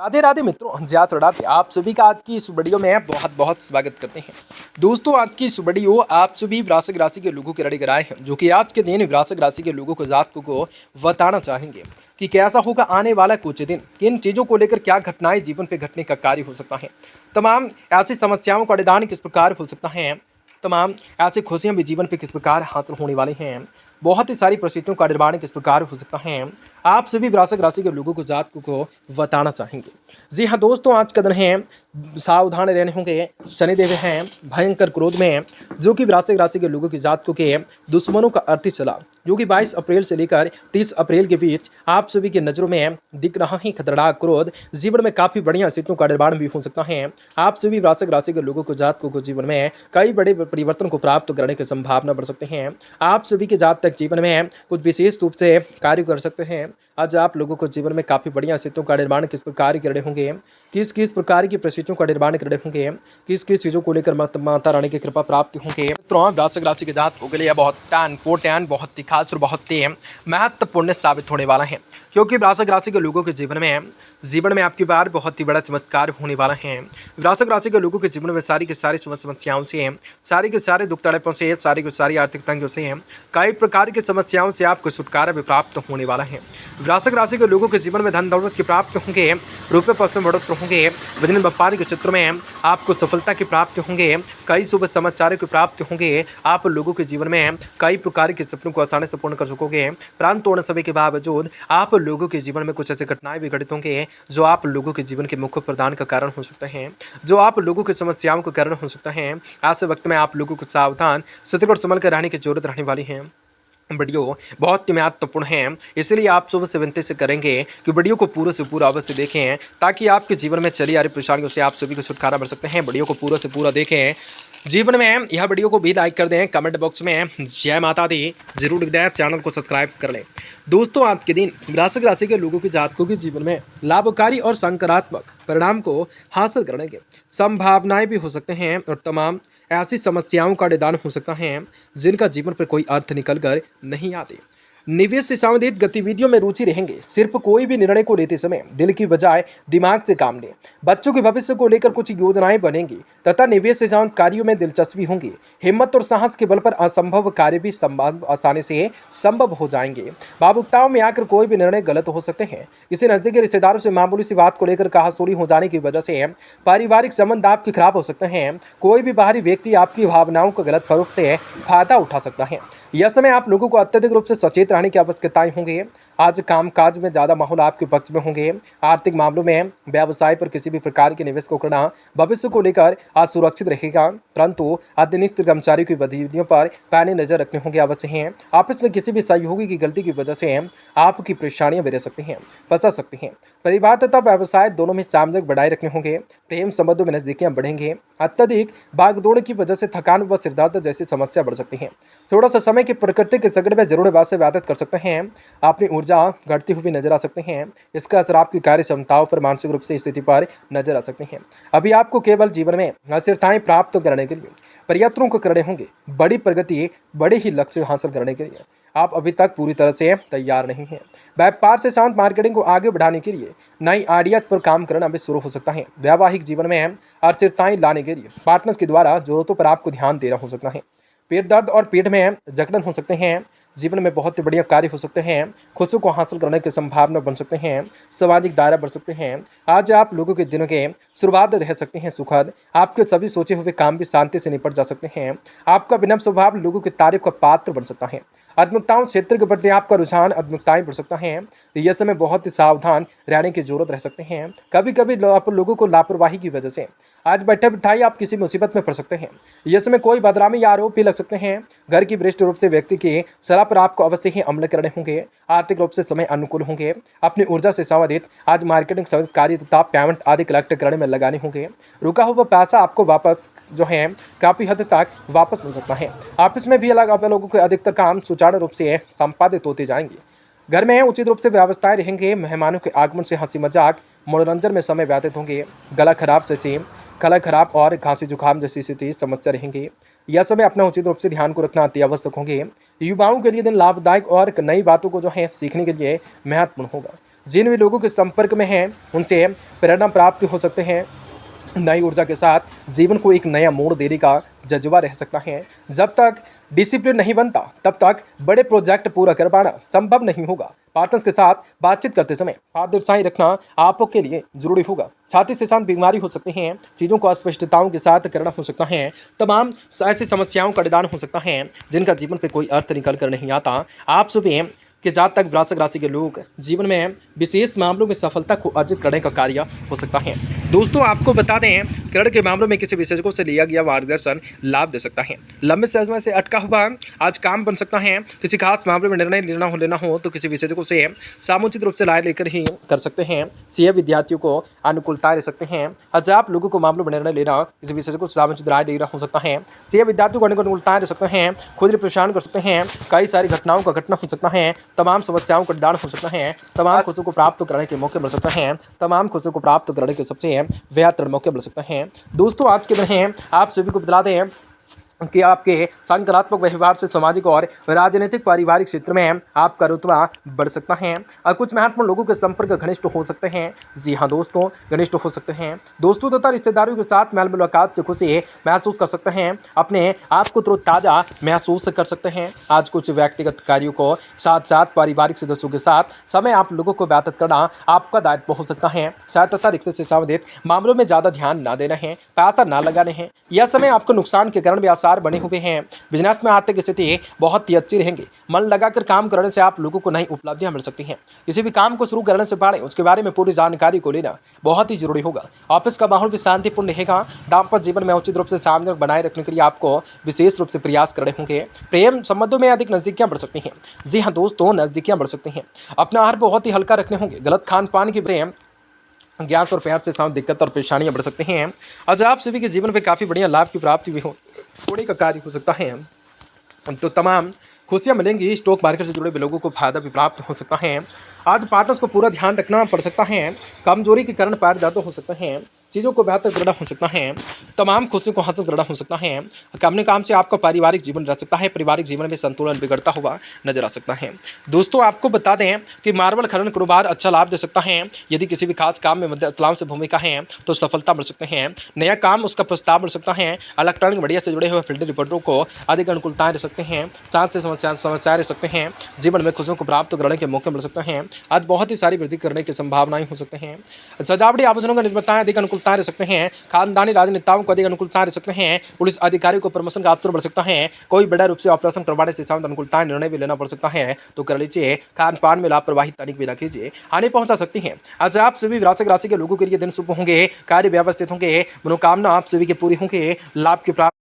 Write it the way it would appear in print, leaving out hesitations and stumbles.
राधे राधे मित्रों, जय श्री राधे। आप सभी का आज की इस वीडियो में बहुत बहुत स्वागत करते हैं। दोस्तों, आज की इस वीडियो आप सभी वृश्चिक राशि के लोगों के लिए आए हैं, जो कि आज के दिन वृश्चिक राशि के लोगों को जातकों को बताना चाहेंगे कि कैसा होगा आने वाला कुछ दिन, किन चीज़ों को लेकर क्या घटनाएं जीवन पे घटने का कार्य हो सकता है, तमाम ऐसी समस्याओं का निदान किस प्रकार हो सकता है, तमाम ऐसी खुशियां भी जीवन पे किस प्रकार हासिल होने वाली हैं, बहुत ही सारी परिस्थितियों का निर्माण किस प्रकार हो सकता है, आप सभी वृश्चिक राशि के लोगों को जातकों को बताना चाहेंगे। जी हाँ दोस्तों, आज का दिन है, सावधान रहने होंगे। शनिदेव हैं भयंकर क्रोध में हैं, जो कि वृश्चिक राशि के लोगों की जातकों के दुश्मनों का अर्थ चला, जो कि 22 अप्रैल से लेकर 30 अप्रैल के बीच आप सभी की नज़रों में दिख रहा है खतरनाक क्रोध। जीवन में काफ़ी बढ़िया स्थितियों का निर्माण भी हो सकता है। आप सभी वृश्चिक राशि के लोगों को जातकों को जीवन में कई बड़े परिवर्तन को प्राप्त करने की संभावना बढ़ सकते हैं। आप सभी के जातक जीवन में कुछ विशेष रूप से कार्य कर सकते हैं। आज आप लोगों को जीवन में काफ़ी बढ़िया स्थितियों का निर्माण किस प्रकार करने होंगे, किस किस प्रकार की परिस्थितियों का निर्माण करने होंगे, किस किस चीज़ों को लेकर माता रानी की कृपा प्राप्त होंगे। वृश्चिक राशि के जातकों के लिए बहुत इंपॉर्टेंट, बहुत ही खास और बहुत ही महत्वपूर्ण साबित होने वाला है, क्योंकि वृश्चिक राशि के लोगों के जीवन में आपकी बार बहुत ही बड़ा चमत्कार होने वाला है। वृश्चिक राशि के लोगों के जीवन में सारी की सारी समस्याओं से, सारी के सारे दुख तड़पों से, सारी की सारी आर्थिक तंगियों से, कई प्रकार की समस्याओं से आपको छुटकारा भी प्राप्त होने वाला है। वृश्चिक राशि के लोगों के जीवन में धन दौलत की प्राप्त होंगे, रुपये पैसे में बढ़ोतरी होंगे, विभिन्न व्यापार के क्षेत्र में आपको सफलता की प्राप्ति होंगे, कई शुभ समाचारों की प्राप्ति होंगे। आप लोगों के जीवन में कई प्रकार के सपनों को आसानी से पूर्ण कर सकोगे, परंतु उन सभी के बावजूद आप लोगों के जीवन में कुछ ऐसे घटनाएं भी घटित होंगे जो आप लोगों के जीवन के मुख्य प्रदान का कारण हो सकता है, जो आप लोगों की समस्याओं का कारण हो सकता है। ऐसे वक्त में आप लोगों को सावधान, सतर्क और संभल कर रहने की जरूरत रहने वाली है। वीडियो बहुत ही महत्वपूर्ण है, इसलिए आप सुबह से विनती से करेंगे कि वीडियो को पूरा से पूरा अवश्य देखें, ताकि आपके जीवन में चली आ रही परेशानियों से आप सभी को छुटकारा मिल सकते हैं। वीडियो को पूरा से पूरा देखें। जीवन में यह वीडियो को भी लाइक कर दें, कमेंट बॉक्स में जय माता दी जरूर लिख दें, चैनल को सब्सक्राइब कर लें। दोस्तों, आज के दिन वृश्चिक राशि के लोगों के जातकों के जीवन में लाभकारी और सकारात्मक परिणाम को हासिल करने के संभावनाएं भी हो सकते हैं, और तमाम ऐसी समस्याओं का निदान हो सकता है जिनका जीवन पर कोई अर्थ निकल कर नहीं आते। निवेश से संबंधित गतिविधियों में रुचि रहेंगे। सिर्फ कोई भी निर्णय को लेते समय दिल की बजाय दिमाग से काम लें। बच्चों के भविष्य को लेकर कुछ योजनाएं बनेंगी तथा निवेश से संबंधित कार्यों में दिलचस्पी होंगी। हिम्मत और साहस के बल पर असंभव कार्य भी आसानी से संभव हो जाएंगे। भावुकताओं में आकर कोई भी निर्णय गलत हो सकते हैं। किसी नजदीकी रिश्तेदारों से मामूली सी बात को लेकर कहासुनी हो जाने की वजह से पारिवारिक संबंध आपके खराब हो सकते हैं। कोई भी बाहरी व्यक्ति आपकी भावनाओं का गलत रूप से फायदा उठा सकता है। यह समय आप लोगों को अत्यधिक रूप से सचेत रहने की आवश्यकताएं होंगी। आज कामकाज में ज़्यादा माहौल आपके पक्ष में होंगे। आर्थिक मामलों में व्यवसाय पर किसी भी प्रकार के निवेश को करना भविष्य को लेकर आज सुरक्षित रहेगा, परंतु अधीनस्थ कर्मचारियों की गतिविधियों पर पैनी नजर रखने होंगे अवश्य हैं। आपस में किसी भी सहयोगी की गलती की वजह से आपकी परेशानियां भी रह सकती हैं, फंसा सकती हैं। परिवार तथा व्यवसाय दोनों में सामंजस्य बनाए रखने होंगे। प्रेम संबंधों में नजदीकियां बढ़ेंगे। अत्यधिक भागदौड़ की वजह से थकान व सिरदर्द जैसी समस्या बढ़ सकती है। थोड़ा सा समय की प्रकृति के संकट में जरूर बात से व्यतीत कर सकते हैं। अपनी ऊर्जा घटती हुई नजर आ सकते हैं। इसका असर आपकी कार्य क्षमताओं पर, मानसिक रूप से स्थिति पर नजर आ सकते हैं। अभी आपको केवल जीवन में अस्थिरताएं प्राप्त करने के लिए प्रयत्नों को करने होंगे। बड़ी प्रगति, बड़े ही लक्ष्य हासिल करने के लिए आप अभी तक पूरी तरह से तैयार नहीं हैं। व्यापार से शांत मार्केटिंग को आगे बढ़ाने के लिए नई आइडियाज पर काम करना भी शुरू हो सकता है। वैवाहिक जीवन में अस्थिरताएं लाने के लिए पार्टनर्स के द्वारा जरूरतों पर आपको ध्यान देना हो सकता है। पेट दर्द और पेट में जकड़न हो सकते हैं। जीवन में बहुत ही बढ़िया कार्य हो सकते हैं। खुशियों को हासिल करने की संभावना बन सकते हैं। सामाजिक दायरा बढ़ सकते हैं। आज आप लोगों के दिनों के शुरुआत रह सकते हैं सुखद। आपके सभी सोचे हुए काम भी शांति से निपट जा सकते हैं। आपका विनम्र स्वभाव लोगों की तारीफ का पात्र बन सकता है। आध्यात्मिकताओं क्षेत्र के प्रति आपका रुझान आध्यात्मिकताएं बढ़ सकता है। यह समय बहुत ही सावधान रहने की जरूरत रह सकते हैं। कभी कभी आप लोगों को लापरवाही की वजह से आज बैठे बिठाई आप किसी मुसीबत में पड़ सकते हैं। यह समय कोई बदनामी या आरोप भी लग सकते हैं। घर की वरिष्ठ रूप से व्यक्ति की सलाह पर आपको अवश्य ही अमल करने होंगे। आर्थिक रूप से समय अनुकूल होंगे। अपनी ऊर्जा से संबंधित आज मार्केटिंग संबंधित कार्य तथा पेमेंट आदि कलेक्ट करने में लगाने होंगे। रुका हुआ पैसा आपको वापस जो है काफ़ी हद तक वापस मिल सकता है। ऑफिस में भी अलग आप लोगों के अधिकतर काम सुचारू रूप से संपादित होते जाएंगे। घर में उचित रूप से व्यवस्थाएं रहेंगे। मेहमानों के आगमन से हंसी मजाक, मनोरंजन में समय व्यतीत होंगे। गला खराब और खांसी जुकाम जैसी स्थिति समस्या रहेंगी। यह समय अपना उचित रूप से ध्यान को रखना अति आवश्यक होंगे। युवाओं के लिए दिन लाभदायक और नई बातों को जो है सीखने के लिए महत्वपूर्ण होगा। जिन भी लोगों के संपर्क में हैं उनसे प्रेरणा प्राप्त हो सकते हैं। नई ऊर्जा के साथ जीवन को एक नया मोड़ देने का जज्बा रह सकता है। जब तक डिसिप्लिन नहीं बनता तब तक बड़े प्रोजेक्ट पूरा कर पाना संभव नहीं होगा। पार्टनर्स के साथ बातचीत करते समय पारदर्शिता रखना आपके लिए जरूरी होगा। छाती से शांत बीमारी हो सकते हैं, चीज़ों को अस्पष्टताओं के साथ करना हो सकता है, तमाम ऐसी समस्याओं का निदान हो सकता है जिनका जीवन पे कोई अर्थ निकल कर नहीं आता। आप सुबह कि जहाँ तक वृश्चिक राशि के लोग जीवन में विशेष मामलों में सफलता को अर्जित करने का कार्य हो सकता है। दोस्तों आपको बता दें, करण के मामलों में किसी विशेषज्ञों से लिया गया मार्गदर्शन लाभ दे सकता है। लंबे समय से अटका हुआ आज काम बन सकता है। किसी खास मामले में निर्णय लेना हो तो किसी विशेषज्ञों से सामुचित रूप से राय लेकर ही कर सकते हैं। सीए विद्यार्थियों को अनुकूलता रह सकते हैं। आज आप लोगों को मामलों में निर्णय लेना किसी विशेषज्ञों से सामुचित राय लेना हो सकता है। सीए विद्यार्थियों को अनुकूलता रह सकते हैं। खुद परेशान कर सकते हैं। कई सारी घटनाओं का घटना हो सकता है। तमाम समस्याओं का निदान हो सकता है। तमाम खुशियों को प्राप्त करने के मौके मिल सकते हैं। तमाम खुशियों को प्राप्त करने के सबसे बेहतर मौके मिल सकते हैं। दोस्तों आज के दिन हैं, आप सभी को बता दें कि आपके सकारात्मक व्यवहार से सामाजिक और राजनीतिक पारिवारिक क्षेत्र में आपका रुतबा बढ़ सकता है और कुछ महत्वपूर्ण लोगों के संपर्क घनिष्ठ हो सकते हैं। जी हाँ दोस्तों, घनिष्ठ हो सकते हैं। दोस्तों तथा रिश्तेदारों के साथ मेल मुलाकात से खुशी महसूस कर सकते हैं। अपने आप को तरोताज़ा महसूस कर सकते हैं। आज कुछ व्यक्तिगत कार्यों को साथ साथ पारिवारिक सदस्यों के साथ समय आप लोगों को व्यतीत करना आपका दायित्व हो सकता है। शायद तथा रिश्ते से संबंधित मामलों में ज़्यादा ध्यान न देना है, पैसा न लगाने हैं। यह समय आपको नुकसान के कारण भी बने हुए हैं। बिजनेस में आर्थिक स्थिति बहुत ही अच्छी रहेंगी। मन लगाकर काम करने से आप लोगों को नई उपलब्धियां मिल सकती हैं। किसी भी काम को शुरू करने से पहले उसके बारे में पूरी जानकारी को लेना बहुत ही जरूरी होगा। ऑफिस का माहौल भी शांतिपूर्ण रहेगा। दाम्पत्य जीवन में उचित रूप से सामंजस्य बनाए रखने के लिए आपको विशेष रूप से प्रयास करने होंगे। प्रेम संबंधों में अधिक नजदीकियां बढ़ सकती हैं। जी हाँ दोस्तों, नजदीकियां बढ़ सकती हैं। अपना आहार बहुत ही हल्का रखने होंगे। गलत खान पान की वजह गैस और प्यार से साथ दिक्कत और परेशानियां बढ़ सकती हैं। आज आप सभी के जीवन में काफ़ी बढ़िया लाभ की प्राप्ति भी होने का कार्य हो सकता है। तो तमाम खुशियां मिलेंगी। स्टॉक मार्केट से जुड़े लोगों को फायदा भी प्राप्त हो सकता है। आज पार्टनर्स को पूरा ध्यान रखना पड़ सकता है। कमजोरी के कारण पैर दर्द हो सकते हैं। चीज़ों को बेहतर करना हो सकता है। तमाम खुशियों को हासिल करना हो सकता है। अपने काम से आपका पारिवारिक जीवन रह सकता है। पारिवारिक जीवन में संतुलन बिगड़ता हुआ नजर आ सकता है। दोस्तों आपको बता दें कि मार्बल खनन कारोबार अच्छा लाभ दे सकता है। यदि किसी भी खास काम में मध्यम से भूमिका है तो सफलता मिल सकते हैं। नया काम उसका प्रस्ताव मिल सकता है। इलेक्ट्रॉनिक मीडिया से जुड़े हुए फील्ड रिपोर्टरों को अधिक अनुकूलताएं रह सकते हैं। साथ से समस्याएं रह सकते हैं। जीवन में खुशियों को प्राप्त करने के मौके मिल सकते हैं। आज बहुत ही सारी वृद्धि करने की संभावनाएं हो सकते हैं। सजावटी आभूषणों का निर्माताएं अधिक अनुकूलता रह सकते हैं। खानदानी राजनेताओं को अधिक अनुकूलता रह सकते हैं। पुलिस अधिकारियों को प्रमोशन का अवसर बढ़ सकता है। कोई बड़ा रूप से ऑपरेशन करवाने से साथ अनुकूलता निर्णय भी लेना पड़ सकता है तो कर लीजिए। खान पान में लापरवाही तनिक भी न कीजिए, हानि पहुंचा सकती है। आज आप सभी वृश्चिक राशि के लोगों के लिए दिन शुभ होंगे। कार्य व्यवस्थित होंगे। मनोकामना आप सभी के पूरी होंगे। लाभ की प्राप्ति